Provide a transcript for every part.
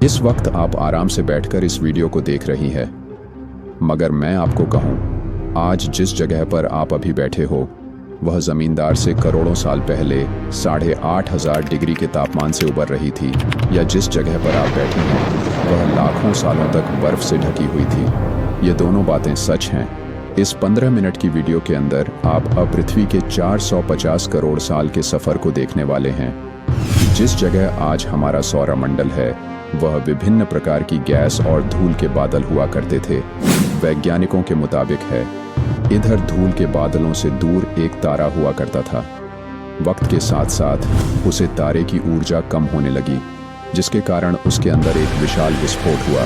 इस वक्त आप आराम से बैठकर इस वीडियो को देख रही है, मगर मैं आपको कहूं, आज जिस जगह पर आप अभी बैठे हो वह जमींदार से करोड़ों साल पहले 8,500 डिग्री के तापमान से उबर रही थी, या जिस जगह पर आप बैठे हैं वह लाखों सालों तक बर्फ से ढकी हुई थी। ये दोनों बातें सच हैं। इस 15 मिनट की वीडियो के अंदर आप अब पृथ्वी के 450 करोड़ साल के सफर को देखने वाले हैं। जिस जगह आज हमारा सौरमंडल है वह विभिन्न प्रकार की गैस और धूल के बादल हुआ करते थे। वैज्ञानिकों के मुताबिक है, इधर धूल के बादलों से दूर एक तारा हुआ करता था। वक्त के साथ साथ उसे तारे की ऊर्जा कम होने लगी, जिसके कारण उसके अंदर एक विशाल विस्फोट हुआ।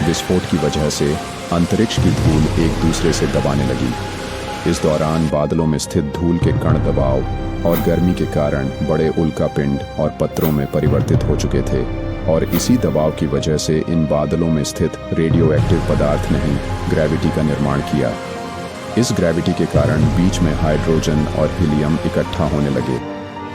विस्फोट की वजह से अंतरिक्ष की धूल एक दूसरे से दबाने लगी। इस दौरान बादलों में स्थित धूल के कण दबाव और गर्मी के कारण बड़े उल्कापिंड और पत्थरों में परिवर्तित हो चुके थे, और इसी दबाव की वजह से इन बादलों में स्थित रेडियो एक्टिव पदार्थ ने ही ग्रेविटी का निर्माण किया। इस ग्रेविटी के कारण बीच में हाइड्रोजन और हीलियम इकट्ठा होने लगे।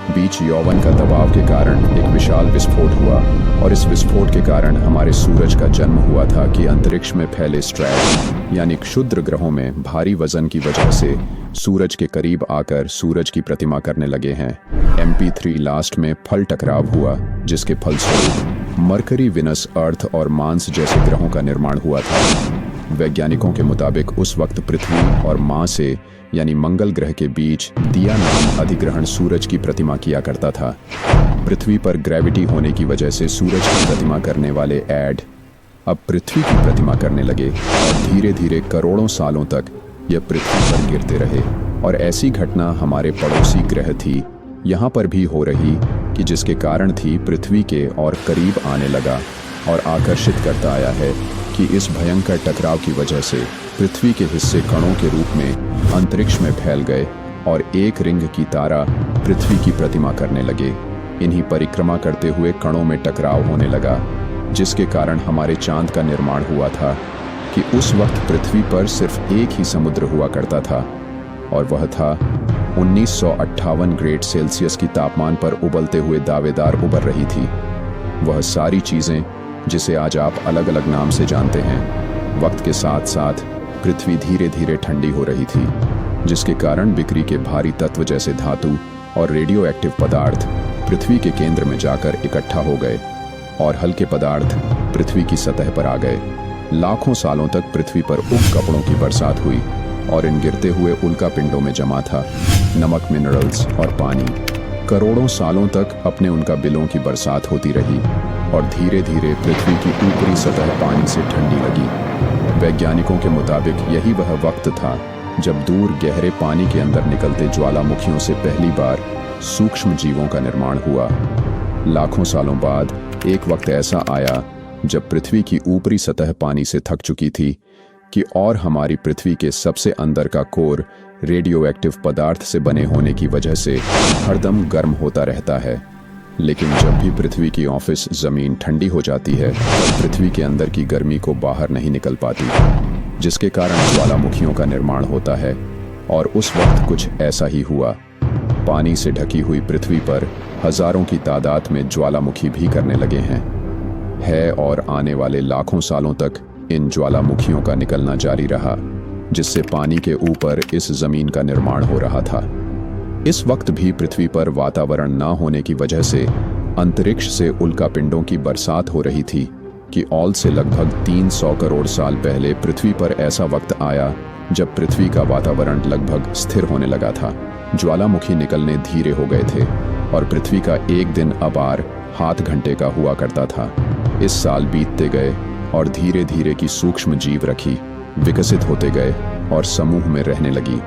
बीच यौवन का दबाव के कारण एक विशाल विस्फोट हुआ, और इस विस्फोट के कारण हमारे सूरज का जन्म हुआ था कि अंतरिक्ष में फैले स्ट्रैट यानी क्षुद्र ग्रहों में भारी वजन की वजह से सूरज के करीब आकर सूरज की प्रतिमा करने लगे हैं। MP3 लास्ट में फल टकराव हुआ, जिसके फलस्वरूप मरकरी, विनस, अर्थ और मार्स जैसे ग्रहों का निर्माण हुआ था। वैज्ञानिकों के मुताबिक उस वक्त पृथ्वी और मां से यानी मंगल ग्रह के बीच दिया नाम अधिग्रहण सूरज की प्रतिमा किया करता था। पृथ्वी पर ग्रेविटी होने की वजह से सूरज की प्रतिमा करने वाले ऐड अब पृथ्वी की प्रतिमा करने लगे, और धीरे धीरे करोड़ों सालों तक यह पृथ्वी पर गिरते रहे। और ऐसी घटना हमारे पड़ोसी ग्रह थी यहाँ पर भी हो रही, कि जिसके कारण थी पृथ्वी के और करीब आने लगा, और आकर्षित करता आया है कि इस भयंकर टकराव की वजह से पृथ्वी के हिस्से कणों के रूप में अंतरिक्ष में फैल गए, और एक रिंग की तारा पृथ्वी की प्रतिमा करने लगे। इन्हीं परिक्रमा करते हुए कणों में टकराव होने लगा, जिसके कारण हमारे चांद का निर्माण हुआ था। कि उस वक्त पृथ्वी पर सिर्फ एक ही समुद्र हुआ करता था, और वह था 1958 ग्रेड सेल्सियस की तापमान पर उबलते हुए दावेदार उबर रही थी। वह सारी चीज़ें जिसे आज आप अलग अलग नाम से जानते हैं। वक्त के साथ साथ पृथ्वी धीरे धीरे ठंडी हो रही थी, जिसके कारण बिक्री के भारी तत्व जैसे धातु और रेडियो एक्टिव पदार्थ पृथ्वी के केंद्र में जाकर इकट्ठा हो गए, और हल्के पदार्थ पृथ्वी की सतह पर आ गए। लाखों सालों तक पृथ्वी पर उग कपड़ों की बरसात हुई, और इन गिरते हुए उल्कापिंडों में जमा था नमक, मिनरल्स और पानी। करोड़ों सालों तक अपने उनका बिलों की बरसात होती रही, और धीरे धीरे पृथ्वी की ऊपरी सतह पानी से ठंडी लगी। वैज्ञानिकों के मुताबिक यही वह वक्त था जब दूर गहरे पानी के अंदर निकलते ज्वालामुखियों से पहली बार सूक्ष्म जीवों का निर्माण हुआ। लाखों सालों बाद एक वक्त ऐसा आया जब पृथ्वी की ऊपरी सतह पानी से थक चुकी थी, कि और हमारी पृथ्वी के सबसे अंदर का कोर रेडियो एक्टिव पदार्थ से बने होने की वजह से हरदम गर्म होता रहता है। लेकिन जब भी पृथ्वी की ऑफिस जमीन ठंडी हो जाती है, तब पृथ्वी के अंदर की गर्मी को बाहर नहीं निकल पाती, जिसके कारण ज्वालामुखियों का निर्माण होता है। और उस वक्त कुछ ऐसा ही हुआ। पानी से ढकी हुई पृथ्वी पर हजारों की तादाद में ज्वालामुखी भी करने लगे हैं, और आने वाले लाखों सालों तक इन ज्वालामुखियों का निकलना जारी रहा, जिससे पानी के ऊपर इस जमीन का निर्माण हो रहा था। इस वक्त भी पृथ्वी पर वातावरण न होने की वजह से अंतरिक्ष से उल्कापिंडों की बरसात हो रही थी, कि ऑल से लगभग 300 करोड़ साल पहले पृथ्वी पर ऐसा वक्त आया जब पृथ्वी का वातावरण लगभग स्थिर होने लगा था। ज्वालामुखी निकलने धीरे हो गए थे, और पृथ्वी का एक दिन अबार हाथ घंटे का हुआ करता था। इस साल बीतते गए, और धीरे धीरे की सूक्ष्म जीव रखी विकसित होते गए और समूह में रहने लगी।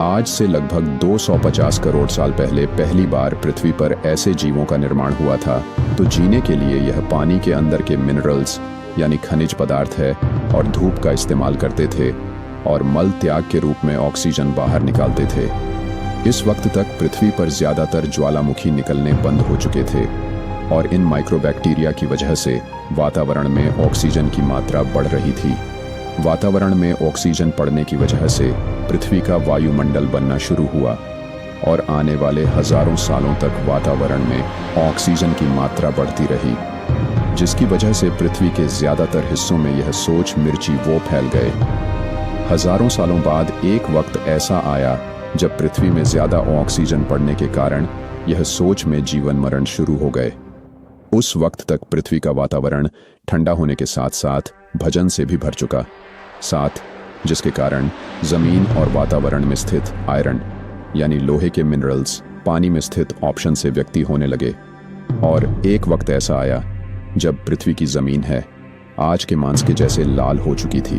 आज से लगभग 250 करोड़ साल पहले पहली बार पृथ्वी पर ऐसे जीवों का निर्माण हुआ था। तो जीने के लिए यह पानी के अंदर के मिनरल्स यानी खनिज पदार्थ है, और धूप का इस्तेमाल करते थे, और मल त्याग के रूप में ऑक्सीजन बाहर निकालते थे। इस वक्त तक पृथ्वी पर ज्यादातर ज्वालामुखी निकलने बंद हो चुके थे, और इन माइक्रोबैक्टीरिया की वजह से वातावरण में ऑक्सीजन की मात्रा बढ़ रही थी। वातावरण में ऑक्सीजन बढ़ने की वजह से पृथ्वी का वायुमंडल बनना शुरू हुआ, और आने वाले हजारों सालों तक वातावरण में ऑक्सीजन की मात्रा बढ़ती रही। जिसकी वजह से पृथ्वी के ज्यादातर हिस्सों में यह सोच मिर्ची वो फैल गए। हजारों सालों बाद एक वक्त ऐसा आया जब पृथ्वी में ज्यादा ऑक्सीजन पड़ने के कारण यह सोच में जीवन मरण शुरू हो गए। उस वक्त तक पृथ्वी का वातावरण ठंडा होने के साथ साथ भजन से भी भर चुका, साथ जिसके कारण जमीन और वातावरण में स्थित आयरन यानी लोहे के मिनरल्स पानी में स्थित ऑप्शन से व्यक्ति होने लगे। और एक वक्त ऐसा आया जब पृथ्वी की जमीन है आज के मांस के जैसे लाल हो चुकी थी।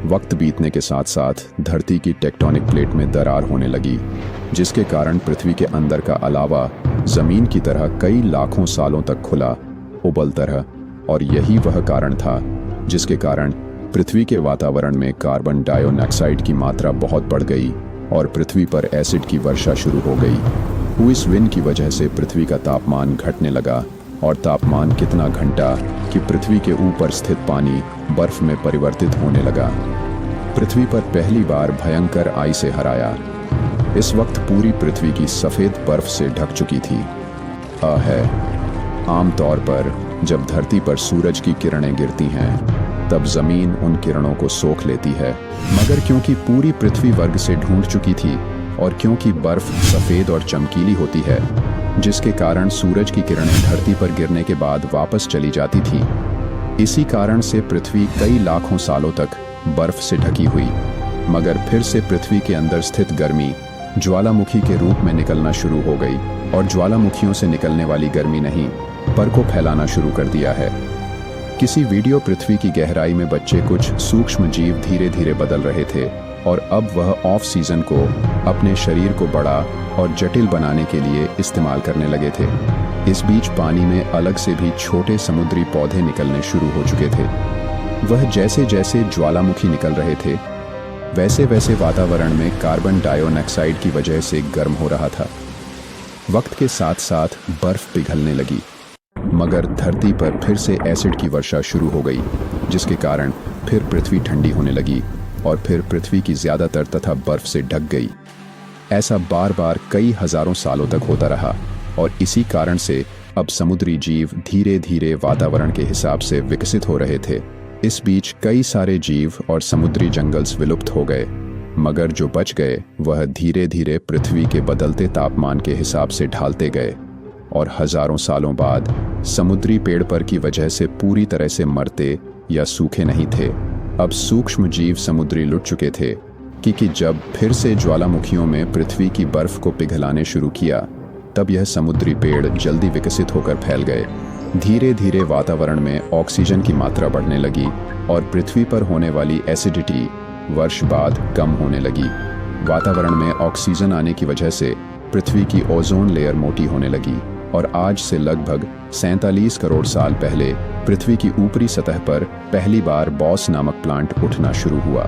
वक्त बीतने के साथ साथ धरती की टेक्टोनिक प्लेट में दरार होने लगी, जिसके कारण पृथ्वी के अंदर का अलावा जमीन की तरह कई लाखों सालों तक खुला उबलता रहा। और यही वह कारण था जिसके कारण पृथ्वी के वातावरण में कार्बन डाइऑक्साइड की मात्रा बहुत बढ़ गई और पृथ्वी पर एसिड की वर्षा शुरू हो गई। हुई विंड की वजह से पृथ्वी का तापमान घटने लगा, और तापमान कितना घटा कि पृथ्वी के ऊपर स्थित पानी बर्फ में परिवर्तित होने लगा। पृथ्वी पर पहली बार भयंकर आइसें हराया। इस वक्त पूरी पृथ्वी की सफेद बर्फ से ढक चुकी थी। है आमतौर पर जब धरती पर सूरज की किरणें गिरती हैं तब जमीन उन किरणों को सोख लेती है, मगर क्योंकि पूरी पृथ्वी वर्ग से ढूंढ चुकी थी और क्योंकि बर्फ सफेद और चमकीली होती है, जिसके कारण सूरज की किरणें धरती पर गिरने के बाद वापस चली जाती थी, इसी कारण से पृथ्वी कई लाखों सालों तक बर्फ से ढकी हुई। मगर फिर से पृथ्वी के अंदर स्थित गर्मी ज्वालामुखी के रूप में निकलना शुरू हो गई, और ज्वालामुखियों से निकलने वाली गर्मी नहीं पर को फैलाना शुरू कर दिया है। किसी वीडियो पृथ्वी की गहराई में बच्चे कुछ सूक्ष्म जीव धीरे धीरे बदल रहे थे, और अब वह ऑफ सीजन को अपने शरीर को बड़ा और जटिल बनाने के लिए इस्तेमाल करने लगे थे। इस बीच पानी में अलग से भी छोटे समुद्री पौधे निकलने शुरू हो चुके थे। वह जैसे जैसे ज्वालामुखी निकल रहे थे वैसे वैसे वातावरण में कार्बन डाइऑक्साइड की वजह से गर्म हो रहा था। वक्त के साथ साथ बर्फ पिघलने लगी, मगर धरती पर फिर से एसिड की वर्षा शुरू हो गई, जिसके कारण फिर पृथ्वी ठंडी होने लगी और फिर पृथ्वी की ज्यादातर तथा बर्फ से ढक गई। ऐसा बार बार कई हजारों सालों तक होता रहा, और इसी कारण से अब समुद्री जीव धीरे धीरे वातावरण के हिसाब से विकसित हो रहे थे। इस बीच कई सारे जीव और समुद्री जंगल्स विलुप्त हो गए, मगर जो बच गए वह धीरे धीरे पृथ्वी के बदलते तापमान के हिसाब से ढालते गए, और हजारों सालों बाद समुद्री पेड़ पर की वजह से पूरी तरह से मरते या सूखे नहीं थे। अब सूक्ष्म जीव समुद्री लुट चुके थे, क्योंकि जब फिर से ज्वालामुखियों में पृथ्वी की बर्फ को पिघलाने शुरू किया तब यह समुद्री पेड़ जल्दी विकसित होकर फैल गए। धीरे धीरे वातावरण में ऑक्सीजन की मात्रा बढ़ने लगी और पृथ्वी पर होने वाली एसिडिटी वर्ष बाद कम होने लगी। वातावरण में ऑक्सीजन आने की वजह से पृथ्वी की ओजोन लेयर मोटी होने लगी, और आज से लगभग 47 करोड़ साल पहले पृथ्वी की ऊपरी सतह पर पहली बार बॉस नामक प्लांट उठना शुरू हुआ।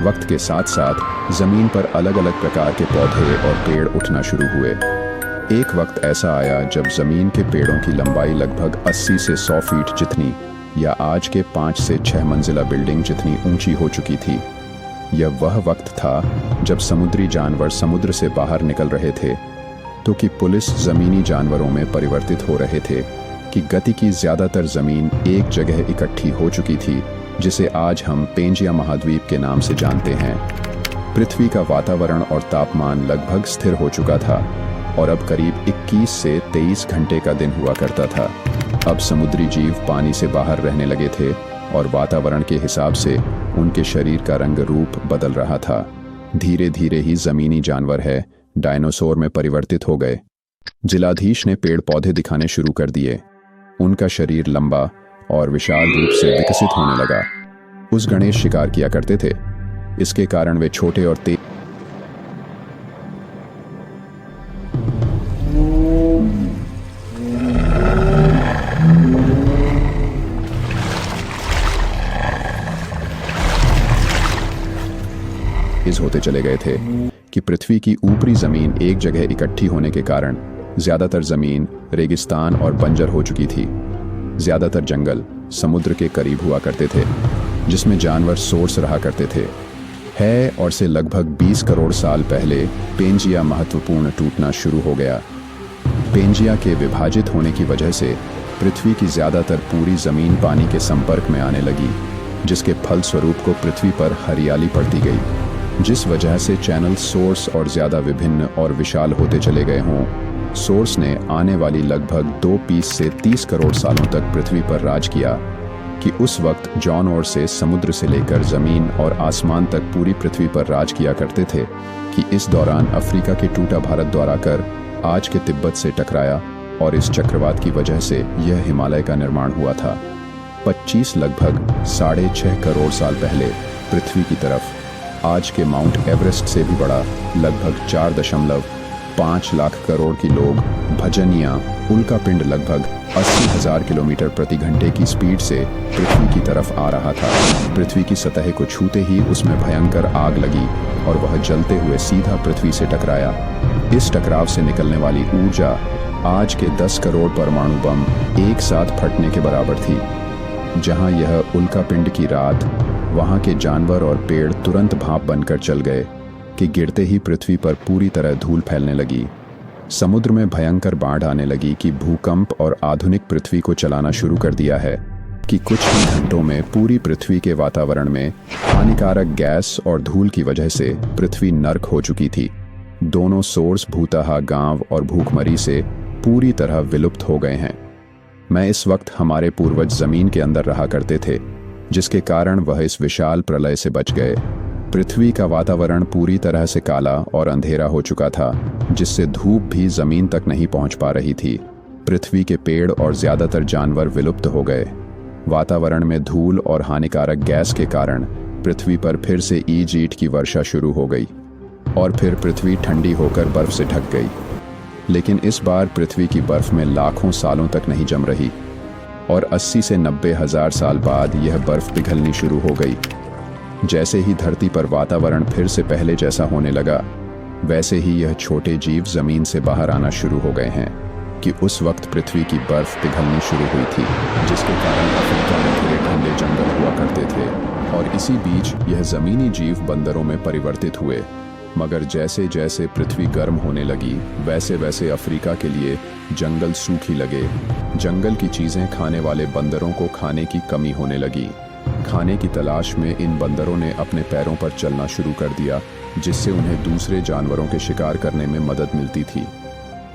वक्त के साथ साथ जमीन पर अलग अलग प्रकार के पौधे और पेड़ उठना शुरू हुए। एक वक्त ऐसा आया जब जमीन के पेड़ों की लंबाई लगभग 80 से 100 फीट जितनी, या आज के 5 से 6 मंजिला बिल्डिंग जितनी ऊंची हो चुकी थी। यह वह वक्त था जब समुद्री जानवर समुद्र से बाहर निकल रहे थे, तो कि पुलिस जमीनी जानवरों में परिवर्तित हो रहे थे, कि गति की ज्यादातर जमीन एक जगह इकट्ठी हो चुकी थी, जिसे आज हम पेंजिया महाद्वीप के नाम से जानते हैं। पृथ्वी का वातावरण और तापमान लगभग स्थिर हो चुका था, और अब करीब 21 से 23 घंटे का दिन हुआ करता था। अब समुद्री जीव पानी से बाहर रहने लगे थे, और वातावरण के हिसाब से उनके शरीर का रंग रूप बदल रहा था। धीरे धीरे ही जमीनी जानवर है डायनासोर में परिवर्तित हो गए। जिलाधीश ने पेड़ पौधे दिखाने शुरू कर दिए। उनका शरीर लंबा और विशाल रूप से विकसित होने लगा। उस गणेश शिकार किया करते थे, इसके कारण वे छोटे और तेज होते चले गए थे, कि पृथ्वी की ऊपरी जमीन एक जगह इकट्ठी होने के कारण ज्यादातर जमीन रेगिस्तान और बंजर हो चुकी थी। ज्यादातर जंगल समुद्र के करीब हुआ करते थे, जिसमें जानवर सोर्स रहा करते थे। है और से लगभग 20 करोड़ साल पहले पेंजिया महत्वपूर्ण टूटना शुरू हो गया। पेंजिया के विभाजित होने की वजह से पृथ्वी की ज़्यादातर पूरी ज़मीन पानी के संपर्क में आने लगी, जिसके फलस्वरूप को पृथ्वी पर हरियाली पड़ती गई, जिस वजह से चैनल सोर्स और ज़्यादा विभिन्न और विशाल होते चले गए हों। सोर्स ने आने वाली लगभग 2 से 30 करोड़ सालों तक पृथ्वी पर राज किया कि उस वक्त जॉन और से समुद्र से लेकर ज़मीन और आसमान तक पूरी पृथ्वी पर राज किया करते थे कि इस दौरान अफ्रीका के टूटा भारत द्वारा कर आज के तिब्बत से टकराया और इस चक्रवात की वजह से यह हिमालय का निर्माण हुआ था। 25 लगभग 6.5 करोड़ साल पहले पृथ्वी की तरफ आज के माउंट एवरेस्ट से भी बड़ा लगभग 4.5 लाख करोड़ की लोग भजनिया उल्कापिंड लगभग 80,000 किलोमीटर प्रति घंटे की स्पीड से पृथ्वी की तरफ आ रहा था। पृथ्वी की सतह को छूते ही उसमें भयंकर आग लगी और वह जलते हुए सीधा पृथ्वी से टकराया। इस टकराव से निकलने वाली ऊर्जा आज के 10 करोड़ परमाणु बम एक साथ फटने के बराबर थी। जहां यह उल्कापिंड की रात, वहां के जानवर और पेड़ तुरंत भाप बनकर चल गए कि गिरते ही पृथ्वी पर पूरी तरह धूल फैलने लगी। समुद्र में भयंकर बाढ़ आने लगी कि भूकंप और आधुनिक पृथ्वी को चलाना शुरू कर दिया है कि कुछ ही घंटों में पूरी पृथ्वी के वातावरण में हानिकारक गैस और धूल की वजह से पृथ्वी नर्क हो चुकी थी। दोनों सोर्स भूतहा गांव और भूखमरी से पूरी तरह विलुप्त हो गए हैं। मैं इस वक्त हमारे पूर्वज जमीन के अंदर रहा करते थे, जिसके कारण वह इस विशाल प्रलय से बच गए। पृथ्वी का वातावरण पूरी तरह से काला और अंधेरा हो चुका था, जिससे धूप भी जमीन तक नहीं पहुंच पा रही थी। पृथ्वी के पेड़ और ज्यादातर जानवर विलुप्त हो गए। वातावरण में धूल और हानिकारक गैस के कारण पृथ्वी पर फिर से ईंट की वर्षा शुरू हो गई और फिर पृथ्वी ठंडी होकर बर्फ से ढक गई। लेकिन इस बार पृथ्वी की बर्फ में लाखों सालों तक नहीं जम रही और 80 से 90 हजार साल बाद यह बर्फ पिघलनी शुरू हो गई। जैसे ही धरती पर वातावरण फिर से पहले जैसा होने लगा, वैसे ही यह छोटे जीव जमीन से बाहर आना शुरू हो गए हैं कि उस वक्त पृथ्वी की बर्फ पिघलनी शुरू हुई थी, जिसके कारण अफ्रीका में घिरे ठंडे जंगल हुआ करते थे और इसी बीच यह जमीनी जीव बंदरों में परिवर्तित हुए। मगर जैसे जैसे पृथ्वी गर्म होने लगी, वैसे वैसे अफ्रीका के लिए जंगल सूखी लगे। जंगल की चीजें खाने वाले बंदरों को खाने की कमी होने लगी। खाने की तलाश में इन बंदरों ने अपने पैरों पर चलना शुरू कर दिया, जिससे उन्हें दूसरे जानवरों के शिकार करने में मदद मिलती थी।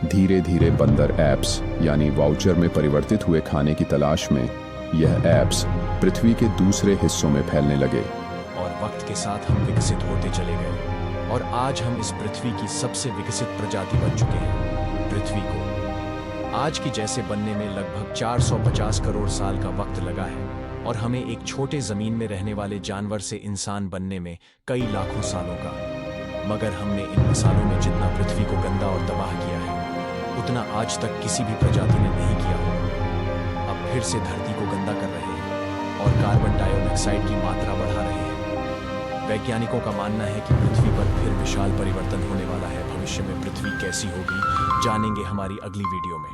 धीरे धीरे बंदर एप्स यानी वाउचर में परिवर्तित हुए खाने की तलाश में यह एप्स पृथ्वी के दूसरे हिस्सों में फैलने लगे और वक्त के साथ हम विकसित होते चले गए और आज हम इस पृथ्वी की सबसे विकसित प्रजाति बन चुके हैं। पृथ्वी को आज की जैसे बनने में लगभग 450 करोड़ साल का वक्त लगा है और हमें एक छोटे जमीन में रहने वाले जानवर से इंसान बनने में कई लाखों सालों का। मगर हमने इन मसालों में जितना पृथ्वी को गंदा और तबाह किया है, उतना आज तक किसी भी प्रजाति ने नहीं किया होगा। अब फिर से धरती को गंदा कर रहे हैं और कार्बन डाइऑक्साइड की मात्रा बढ़ा रहे हैं। वैज्ञानिकों का मानना है कि पृथ्वी पर फिर विशाल परिवर्तन होने वाला है। भविष्य में पृथ्वी कैसी होगी, जानेंगे हमारी अगली वीडियो में।